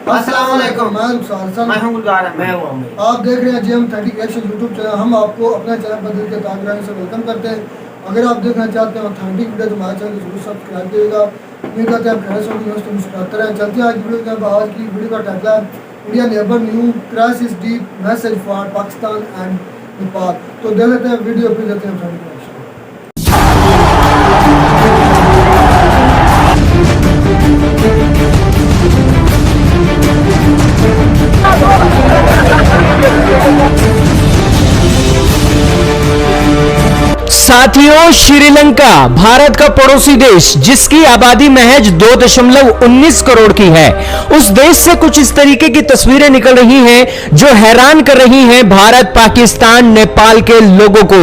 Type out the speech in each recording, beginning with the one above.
अस्सलाम वालेकुम। मैं हूं गुलजार अहमद। मैं हूं अमीर। आप देख रहे हैं जेएम 30 एक्शन यूट्यूब चैनल। हम आपको अपना चैनल पर दिल के ताक़ से वेलकम करते हैं। अगर आप देखना चाहते हैं ऑथेंटिक वीडियो तो हमारे चैनल को जरूर सब्सक्राइब करिएगा। उम्मीद करते हैं आप खैर से मुस्कुराते रहें। चलते हैं आज वीडियो के। आज की वीडियो का tagline India neighbour new crisis deep message for Pakistan and Nepal. तो देख लेते हैं वीडियो, फिर देते हैं ऑथेंटिक एक्शन। साथियों, श्रीलंका भारत का पड़ोसी देश जिसकी आबादी महज 2.19 करोड़ की है, उस देश से कुछ इस तरीके की तस्वीरें निकल रही हैं जो हैरान कर रही हैं भारत, पाकिस्तान, नेपाल के लोगों को।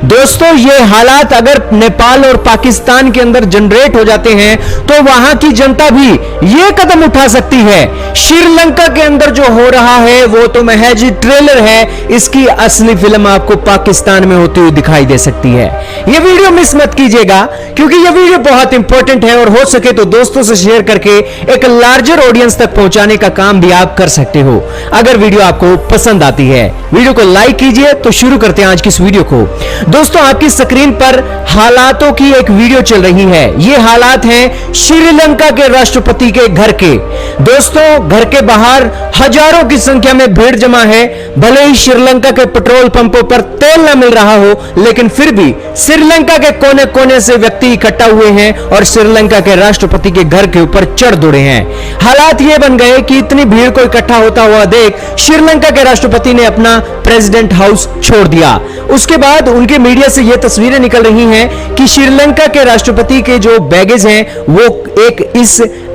दोस्तों, ये हालात अगर नेपाल और पाकिस्तान के अंदर जनरेट हो जाते हैं तो वहां की जनता भी ये कदम उठा सकती है। श्रीलंका के अंदर जो हो रहा है वो तो महज ट्रेलर है, इसकी असली फिल्म आपको पाकिस्तान में होती हुई दिखाई दे सकती है। ये वीडियो मिस मत कीजिएगा क्योंकि ये वीडियो बहुत इंपॉर्टेंट है और हो सके तो दोस्तों से शेयर करके एक लार्जर ऑडियंस तक पहुंचाने का काम भी आप कर सकते हो। अगर वीडियो आपको पसंद आती है वीडियो को लाइक कीजिए। तो शुरू करते हैं आज की इस वीडियो को। दोस्तों, आपकी स्क्रीन पर हालातों की एक वीडियो चल रही है। ये हालात हैं श्रीलंका के राष्ट्रपति के घर के। दोस्तों, घर के बाहर हजारों की संख्या में भीड़ जमा है। भले ही श्रीलंका के पेट्रोल पंपों पर तेल ना मिल रहा हो, लेकिन फिर भी श्रीलंका के कोने कोने से व्यक्ति इकट्ठा हुए हैं और श्रीलंका के राष्ट्रपति के घर के ऊपर चढ़ दौड़े हैं। हालात ये बन गए कि इतनी भीड़ को इकट्ठा होता हुआ देख श्रीलंका के राष्ट्रपति ने अपना प्रेसिडेंट हाउस छोड़ दिया। उसके बाद उनके मीडिया से ये तस्वीरें निकल रही हैं कि श्रीलंका के राष्ट्रपति के जो बैगेज हैं वो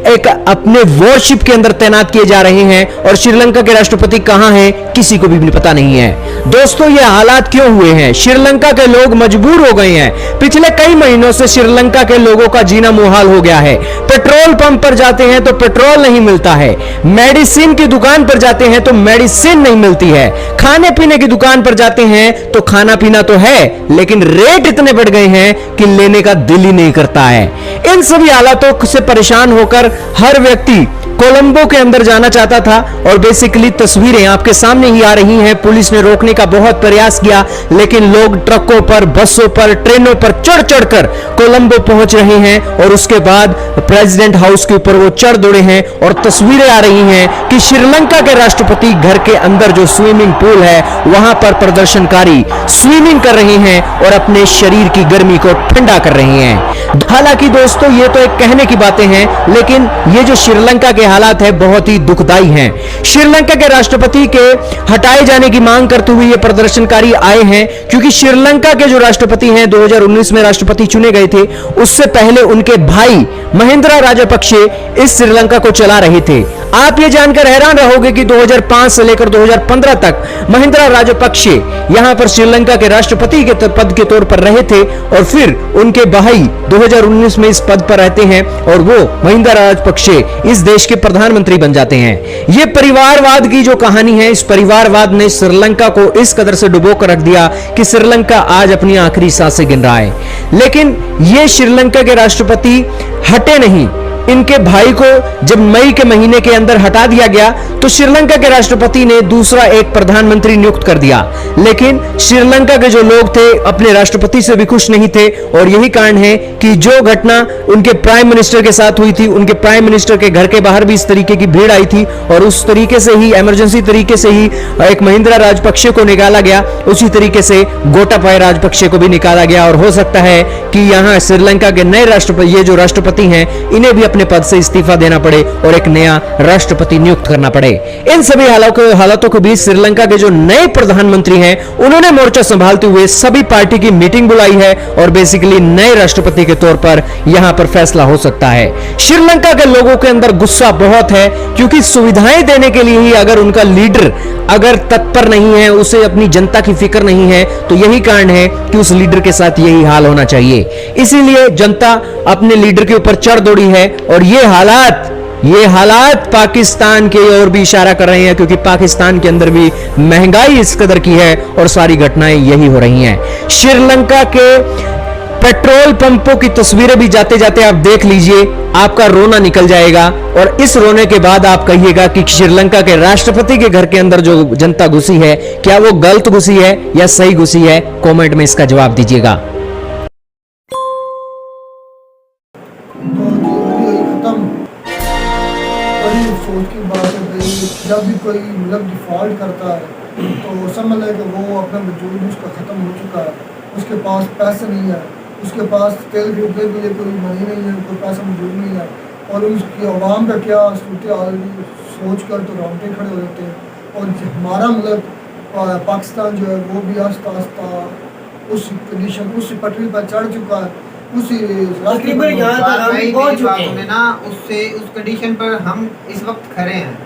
एक अपने वॉरशिप के अंदर तैनात किए जा रहे हैं और श्रीलंका के राष्ट्रपति कहां हैं किसी को भी पता नहीं है। दोस्तों, ये हालात क्यों हुए हैं? श्रीलंका के लोग मजबूर हो गए हैं। पिछले कई महीनों से श्रीलंका के लोगों का जीना मुहाल हो गया है। पेट्रोल पंप पर जाते हैं तो पेट्रोल नहीं मिलता है, मेडिसिन की दुकान पर जाते हैं तो मेडिसिन नहीं मिलती है, खाने पीने की दुकान पर जाते हैं तो खाना पीना तो है लेकिन रेट इतने बढ़ गए हैं कि लेने का दिल ही नहीं करता है। इन सभी हालातों से परेशान होकर हर व्यक्ति कोलंबो के अंदर जाना चाहता था और बेसिकली तस्वीरें आपके सामने ही आ रही हैं। पुलिस ने रोकने का बहुत प्रयास किया लेकिन लोग ट्रकों पर, बसों पर, ट्रेनों पर चढ़ चढ़कर कोलंबो पहुंच रहे हैं और उसके बाद प्रेसिडेंट हाउस के ऊपर वो चढ़ दौड़े हैं और तस्वीरें आ रही हैं कि श्रीलंका के राष्ट्रपति घर के अंदर जो स्विमिंग पूल है वहां पर प्रदर्शनकारी स्विमिंग कर रहे हैं और अपने शरीर की गर्मी को ठंडा कर रहे हैं। हालांकि दोस्तों, ये तो एक कहने की बातें हैं, लेकिन ये जो श्रीलंका के हालात है बहुत ही दुखदाई हैं। श्रीलंका के राष्ट्रपति के हटाए जाने की मांग करते हुए ये प्रदर्शनकारी आए हैं क्योंकि श्रीलंका के जो राष्ट्रपति हैं 2019 में राष्ट्रपति चुने गए थे, उससे पहले उनके भाई महिंद्रा राजपक्षे इस श्रीलंका को चला रहे थे। आप ये जानकर हैरान रहोगे कि 2005 से लेकर 2015 तक महिंद्रा राजपक्षे यहां पर श्रीलंका के राष्ट्रपति के पद के तौर पर रहे थे और फिर उनके भाई 2019 में इस पद पर रहते हैं और वो महिंद्रा राजपक्षे इस देश के प्रधानमंत्री बन जाते हैं। ये परिवारवाद की जो कहानी है, इस परिवारवाद ने श्रीलंका को इस कदर से डुबो कर रख दिया कि श्रीलंका आज अपनी आखिरी सांसें गिन रहा है। लेकिन ये श्रीलंका के राष्ट्रपति हटे नहीं। इनके भाई को जब मई के महीने के अंदर हटा दिया गया तो श्रीलंका के राष्ट्रपति ने दूसरा एक प्रधानमंत्री नियुक्त कर दिया, लेकिन श्रीलंका के जो लोग थे अपने राष्ट्रपति से भी खुश नहीं थे और यही कारण है कि जो घटना उनके प्राइम मिनिस्टर के साथ हुई थी, उनके प्राइम मिनिस्टर के घर के बाहर भी इस तरीके की भीड़ आई थी और उस तरीके से ही इमरजेंसी तरीके से ही एक महिंद्रा राजपक्षे को निकाला गया, उसी तरीके से गोटाबाया राजपक्षे को भी निकाला गया। और हो सकता है कि यहां श्रीलंका के नए राष्ट्रपति, ये जो राष्ट्रपति हैं, इन्हें भी अपने पद से इस्तीफा देना पड़े और एक नया राष्ट्रपति नियुक्त करना पड़े। इन सभी हालातों के बीच श्रीलंका के जो नए प्रधानमंत्री हैं उन्होंने मोर्चा संभालते हुए सभी पार्टी की मीटिंग बुलाई है और बेसिकली नए राष्ट्रपति के तौर पर यहां पर फैसला हो सकता है। श्रीलंका के लोगों के अंदर गुस्सा बहुत है क्योंकि सुविधाएं देने के लिए ही अगर उनका लीडर अगर तत्पर नहीं है, उसे अपनी जनता की फिक्र नहीं है, तो यही कारण है कि उस लीडर के साथ यही हाल होना चाहिए। इसीलिए जनता अपने लीडर के ऊपर चढ़ दौड़ी है और ये हालात पाकिस्तान के ओर भी इशारा कर रहे हैं क्योंकि पाकिस्तान के अंदर भी महंगाई इस कदर की है और सारी घटनाएं यही हो रही हैं। श्रीलंका के पेट्रोल पंपों की तस्वीरें भी जाते जाते आप देख लीजिए, आपका रोना निकल जाएगा। और इस रोने के बाद आप कहिएगा कि श्रीलंका के राष्ट्रपति के घर के अंदर जो जनता घुसी है, क्या वो गलत घुसी है या सही घुसी है? कमेंट में इसका जवाब दीजिएगा। तो ये खत्म। बड़ी अफसोस की बात है भाई, जब भी कोई मुल्क डिफॉल्ट करता है तो समझ लें कि वो अपना वजूद उसका ख़त्म हो चुका है। उसके पास पैसे नहीं है, उसके पास तेल खरीदने के लिए कोई मनी नहीं है, कोई पैसा मौजूद नहीं है। और उसकी आवाम का क्या सूरत हाल सोच कर तो रोंगटे खड़े हो जाते हैं। और हमारा मुल्क पाकिस्तान जो है वो भी आस्ता आस्ता उस कंडीशन, उस पटरी पर चढ़ चुका है, उसी रास्ते पर ना उससे उस कंडीशन पर हम इस वक्त खड़े हैं।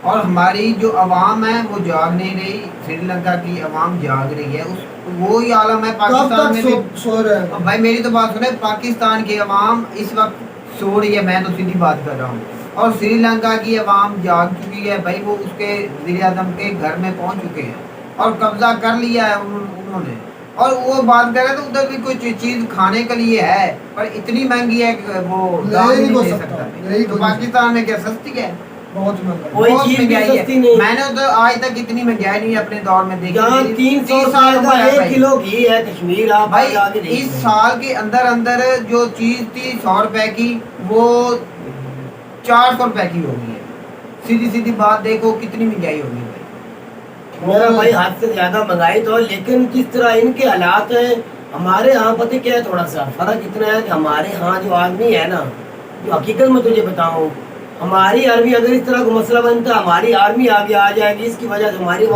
और हमारी जो आवाम है वो जाग नहीं रही, श्रीलंका की आवाम जाग रही है। उस वो ही आलम है पाकिस्तान में भी सो रहे हैं। भाई मेरी तो बात सुने, पाकिस्तान की आवाम इस वक्त सो रही है, मैं तो सीधी बात कर रहा हूँ। और श्रीलंका की आवाम जाग चुकी है भाई, वो उसके वज़ीर आज़म के घर में पहुँच चुके हैं और कब्जा कर लिया है उन्होंने। और वो बात कर रहे तो उधर भी कुछ चीज़ खाने के लिए है, पर इतनी महंगी है कि वो दाम नहीं दे सकता। तो पाकिस्तान में क्या सस्ती है? बहुत महंगा, कोई चीज भी सस्ती नहीं। मैंने तो आज तक इतनी महंगाई नहीं अपने दौर में देखी। यहाँ 300 का 1 किलो घी है कश्मीर। आप भाई इस साल के अंदर अंदर जो चीज थी 100 रुपए की, वो 400 रुपए की हो गई है। सीधी सीधी बात देखो कितनी महंगाई होगी भाई। मेरा भाई हाथ से ज्यादा महंगाई तो, लेकिन किस तरह इनके हालात हैं। हमारे यहाँ पता क्या है, थोड़ा सा फर्क इतना है कि हमारे यहाँ जो आदमी है ना, जो हकीकत में तुझे बताऊँ, हमारी आर्मी अगर इस तरह का मसला बनता, हमारी आर्मी आगे आ जाएगी। इसकी वजह से हमारी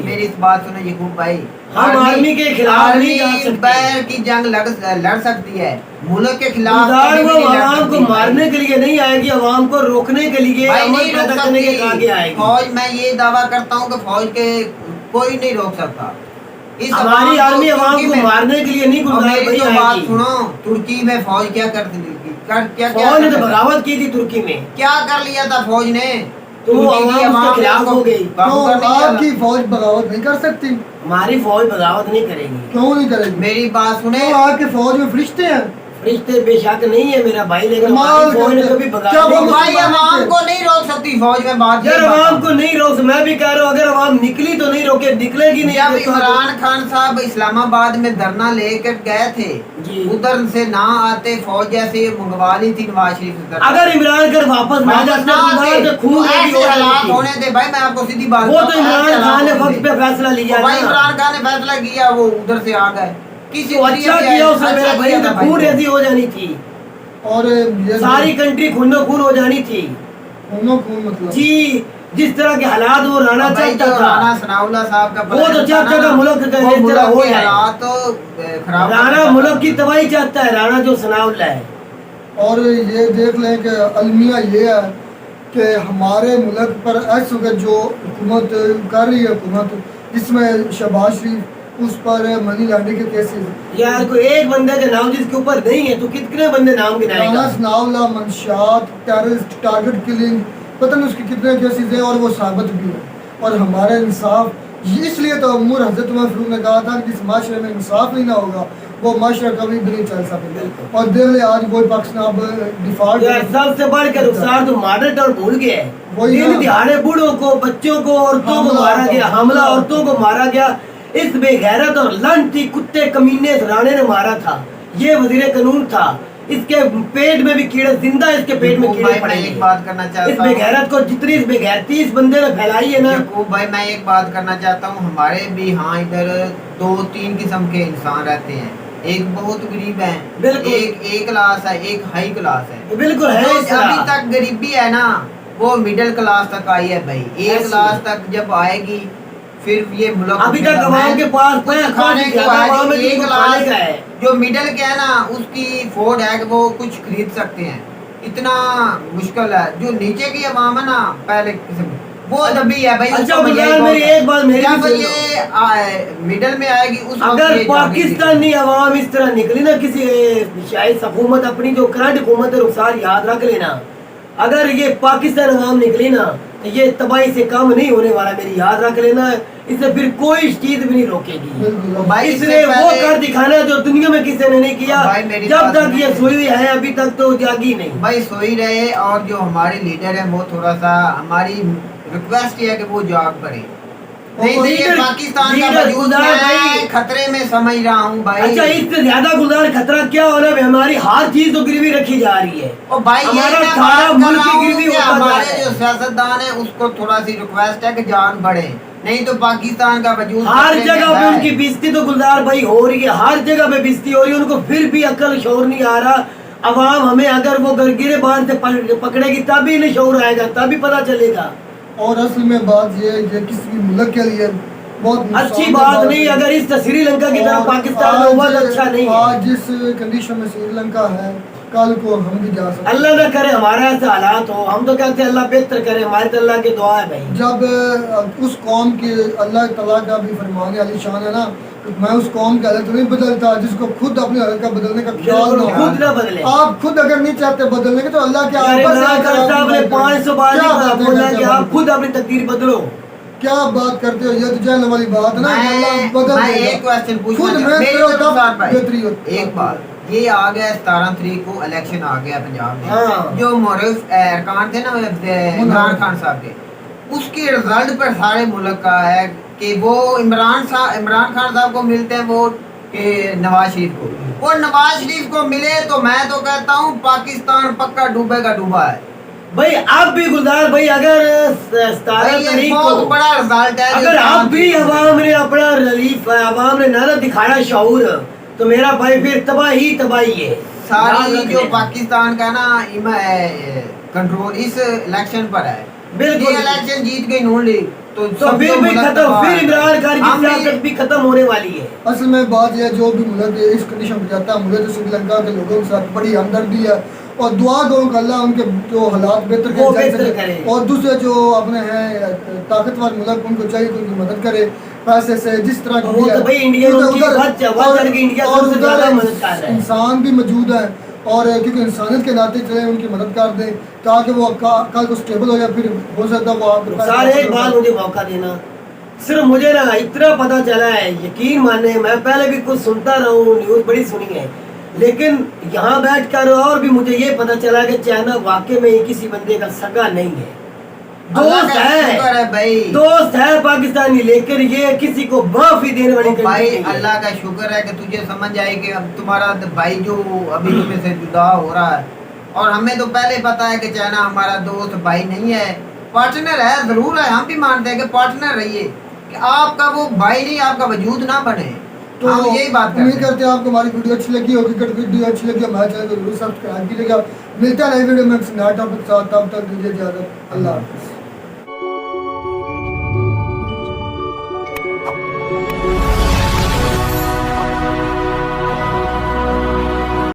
मेरी इस बात सुनो यकूब भाई, हम आर्मी के खिलाफ नहीं जा सकते। पैर की जंग लड़ सकती है, मुल्क के खिलाफ वो आवाम को मारने के लिए नहीं आएगी, आवाम को रोकने के लिए, नहीं रोक सकती। आगे आएगी फौज, मैं ये दावा करता हूँ कि फौज के कोई नहीं रोक सकता। इस हमारी आर्मी आवाम को मारने के लिए नहीं गुलजार बात सुनो, तुर्की में फौज क्या करती थी? फौज ने तो बगावत की थी तुर्की में। क्या कर लिया था फौज ने? तो वो आवाम के खिलाफ हो गई। तो आपकी फौज बगावत नहीं कर सकती? हमारी फौज बगावत नहीं करेगी। क्यों नहीं करेगी? मेरी बात सुने, तो आपके फौज में फरिश्ते हैं। फरिश्ते बेशक नहीं है मेरा भाई, लेकिन फौज ने कभी बगावत नहीं। भाई आवाम को नहीं रोक सकती फौज में। बात यार आवाम को नहीं रोक, मैं भी कह रहा हूँ अगर आवाम निकली तो नहीं रोके, निकलेगी नहीं। जब इमरान खान साहब इस्लामाबाद में धरना लेकर गए थे, उधर से ना आते फौज जैसे मंगवा ली थी नवाज शरीफ। अगर इमरान खान वापस ना जाते खून ऐसे हालात होने थे भाई। मैं आपको सीधी बात, वो तो इमरान खान ने वक्त पे फैसला लिया। भाई इमरान खान ने फैसला किया, वो उधर से आ गए। किसी अच्छा किया उसने, मेरा भाई तो खून ऐसी हो जानी थी और ये सारी कंट्री खूनो खून हो जानी थी। खूनो खून मतलब जी, जिस तरह के हालात वो राणा चाहता था, राणा सनाउल्लाह साहब का वो तो चाहता था मुल्क का इस तरह हो जाए। हालात तो खराब, राणा मुल्क की तबाही चाहता है, राणा जो सनाउल्लाह है। और ये देख लें कि अलमिया ये है कि हमारे मुल्क पर इस वक्त जो हुकूमत कर रही है, हुकूमत जिसमें शहबाज शरीफ, उस पर मनी लॉन्ड्रिंग के केसेस। यार कोई एक बंदे के नाम जिसके ऊपर नहीं है तो कितने बंदे नाम गिनाएगा? सनाउल्लाह, मंशात, टेररिस्ट, टारगेट किलिंग, पता नहीं उसके कितने केसेस हैं और वो साबित भी है। और हमारा इंसाफ, इसलिए तो उमर हजरत उमर फारूक ने कहा था कि जिस माशरे में इंसाफ नहीं ना होगा वो माशरा कभी भी नहीं चल सकेगा। और देख ले आज वो पाकिस्तान डिफॉल्ट। सबसे बढ़कर रुखसार तो मॉडल और भूल गया है। दिन दिहाड़े बूढ़ों को, बच्चों को, औरतों को मारा गया, हमला औरतों को मारा गया। इस बेगैरत और लानती कुत्ते कमीने राणे ने मारा था। ये वजीर कानून था, इसके पेट में भी कीड़े, जिंदा इसके पेट में कीड़े पड़ेंगे। एक बात करना चाहता हूं, इस बेगैरत को जितनी इस बेगैरती इस बंदे ने फैलाई है ना। भाई मैं एक बात करना चाहता हूँ, हमारे भी हाँ इधर 2-3 किस्म के इंसान रहते हैं। एक बहुत गरीब है, एक ए क्लास है, एक हाई क्लास है। बिल्कुल है। अभी तक गरीबी है ना, वो मिडिल क्लास तक आई है भाई। ए क्लास तक जब आएगी फिर ये मुल्क अभी तक आवाम के पास खाने को एक क्लास है, जो मिडिल के है ना उसकी फोर्ड है कि वो कुछ खरीद सकते हैं। इतना मुश्किल है। जो नीचे की आवाम है ना, पहले किस्म वो दबी है भाई। अच्छा मेरी एक बात, मेरी ये मिडिल में आएगी उस अगर पाकिस्तानी आवाम इस तरह निकली ना, किसी शायद हुकूमत अपनी जो करंट हुकूमत है, रुखसार याद रख लेना, अगर ये पाकिस्तान आवाम निकली ना तो ये तबाही से काम नहीं होने वाला, मेरी याद रख लेना। इससे फिर कोई चीज भी नहीं रोकेगी। बिल्कुल। भाई इसलिए इससे वो पहले- कर दिखाना जो दुनिया में किसी ने नहीं किया। भाई मेरी जब बात तक सुनिए। ये सोई है अभी तक तो जागी नहीं। भाई सोई रहे, और जो हमारे लीडर है वो थोड़ा सा, हमारी रिक्वेस्ट है कि वो जाग पड़े। नहीं तो ये लीडर- पाकिस्तान का लीडर वजूद खुदा मैं भाई- खतरे में समझ रहा हूँ भाई। अच्छा, इससे ज्यादा गुजार खतरा क्या हो रहा है? हमारी हर चीज तो गिरवी रखी जा रही है। और भाई ये हमारा मैं सारा बात कर मुल्क रहा की हूँ गिरवी कि होता जा रहा हमारे है। जो सियासतदान है उसको थोड़ा सी रिक्वेस्ट है कि जाग बढ़े, नहीं तो पाकिस्तान का वजूद हर खतरे में जगह पे है। उनकी बेइज्जती तो गुलजार भाई हो रही है, हर जगह पे बेइज्जती हो रही है। उनको फिर भी अकल शौर नहीं आ रहा। अवाम हमें अगर वो गिरे बांध से पकड़ेगी तभी नहीं शौर आएगा, तभी पता चलेगा। और असल में बात ये है कि किसी भी मुल्क के लिए बहुत अच्छी नुकसान बात है। नहीं। अगर इस श्रीलंका की तरह और पाकिस्तान में हुआ तो अच्छा नहीं है। आज जिस कंडीशन में श्रीलंका है, कल को हम भी जा सकते हैं। अल्लाह ना करे हमारा ऐसे हालात हो। हम तो कहते हैं अल्लाह बेहतर करे, हमारे तो अल्लाह की दुआ है भाई। जब उस कौम के अल्लाह तआला का भी फरमान है, अली शान है ना, मैं उस कौम की हालत नहीं बदलता जिसको खुद अपनी हालत का बदलने का ख्याल बिल्कुल, ना खुद ना हो। बदले। आप खुद अगर नहीं चाहते बदलने के तो अल्लाह के यार आप पर इमरान खान साहब ने 500 बार क्या नहीं बातें बोला करते कि हो? आप खुद अपनी तकदीर बदलो। क्या बात करते हो? ये तो जहल वाली बात है ना कि अल्लाह बदल मैं देगा। एक क्वेश्चन पूछना खुद चाहता- मेहनत मेरी करो तरफ तब साथ भाई, बेहतरी होती है। एक बात ये आ गया 17 तारीख को इलेक्शन आ गया पंजाब में। हाँ। जो मोरिफ अरकान थे ना इमरान खान साहब के, उसके रिजल्ट पर सारे मुल्क का है कि वो इमरान खान साहब को मिलते हैं वोट के नवाज शरीफ को। वो नवाज शरीफ को मिले तो मैं तो कहता हूँ पाकिस्तान पक्का डूबेगा डूबा है भाई आप भी गुलजार भाई, अगर 17 भाई। ये तारीख बहुत को बड़ा रिजल्ट है। अगर आप भी अवाम ने अपना रिलीफ, अवाम ने ना दिखाया शऊर, तो मेरा भाई फिर तबाही तबाही है। याद सारी रख जो लेना। पाकिस्तान का ना कंट्रोल इस इलेक्शन पर है। बिल्कुल। ये इलेक्शन जीत गई नून लीग तो तो सब फिर तो भी मुल्क खत्म, तबाह फिर है। इमरान खान की हम भी- सियासत भी खत्म होने वाली है। असल में बात यह है, जो भी मुल्क इस कंडीशन में जाता है, मुझे तो श्रीलंका के लोगों के साथ बड़ी हमदर्दी है और दुआ करूँ कि अल्लाह उनके जो हालात बेहतर वो करे, बेहतर करे। और दूसरे जो अपने हैं ताकतवर मुल्क, उनको चाहिए कि उनकी मदद करे पैसे से, जिस तरह की वो भी है। तो भाई इंडिया क्योंकि उनकी उधर- वजह और- करके इंडिया और सबसे उधर ज्यादा मदद कर रहा है। इंसान भी मौजूद है, और क्योंकि इंसानियत के नाते चले उनकी मदद कर दें ताकि वो कल को स्टेबल हो जाए, फिर हो सकता है वो आपके पास- सारे एक बात मुझे मौका देना। सिर्फ मुझे ना इतना पता चला है, यकीन माने मैं पहले भी कुछ सुनता रहा हूँ, न्यूज़ बड़ी सुनी है, लेकिन यहाँ बैठ कर और भी मुझे ये पता चला कि चाइना वाकई में किसी बंदे का सगा नहीं है, अल्लाह दोस्त का शुक्र है, है भाई। दोस्त है पाकिस्तानी, लेकिन ये किसी को माफी देने वाली तो भाई कंट्री नहीं है। अल्लाह का शुक्र है कि तुझे समझ आए कि अब तुम्हारा भाई जो अभी तुम्हें से जुदा हो रहा है, और हमें तो पहले पता है कि चाइना हमारा दोस्त भाई नहीं है, पार्टनर है जरूर है। हम भी मानते हैं कि पार्टनर रहिए, कि आपका वो भाई नहीं, आपका वजूद ना बने। तो हम यही बात उम्मीद करते हैं। करते हैं आपको हमारी वीडियो अच्छी लगी होगी। अगर वीडियो अच्छी लगी हमारे चैनल को जरूर सब्सक्राइब कीजिएगा। मिलता है नई वीडियो में नया टॉपिक के साथ, तब तक दीजिए इजाजत। अल्लाह हाफिज़।